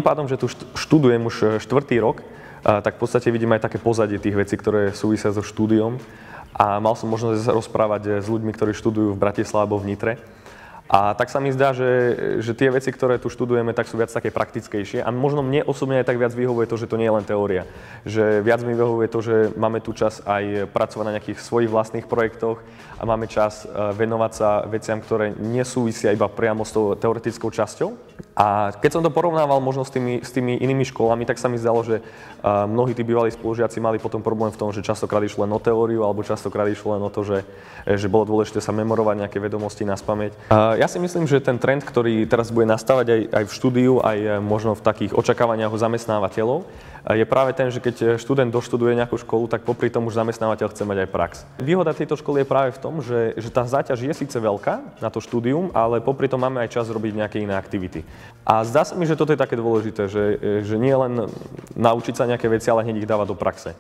tým pádom, že tu študujem už 4. rok, tak v podstate vidím aj také pozadie tých vecí, ktoré súvisia so štúdiom. A mal som možnosť rozprávať s ľuďmi, ktorí študujú v Bratislave alebo v Nitre. A tak sa mi zdá, že tie veci, ktoré tu študujeme, tak sú viac také praktickejšie. A možno mne osobne aj tak viac vyhovuje to, že to nie je len teória. Že viac mi vyhovuje to, že máme tu čas aj pracovať na nejakých svojich vlastných projektoch a máme čas venovať sa veciam, ktoré nesúvisia iba priamo s tou teoretickou časťou. A keď som to porovnával možno s tými inými školami, tak sa mi zdalo, že mnohí tí bývalí spolužiaci mali potom problém v tom, že častokrát išlo len o teóriu alebo častokrát išlo len o to, že bolo dôležité sa memorovať nejaké vedomosti naspamäť. Ja si myslím, že ten trend, ktorý teraz bude nastávať aj v štúdiu, aj možno v takých očakávaniach u zamestnávateľov, je práve ten, že keď študent doštuduje nejakú školu, tak popri tom už zamestnávateľ chce mať aj prax. Výhoda tejto školy je práve v tom, že tá záťaž je síce veľká na to štúdium, ale popri tom máme aj čas robiť nejaké iné aktivity. A zdá sa mi, že toto je také dôležité, že nie len naučiť sa nejaké veci, ale hneď ich dávať do praxe.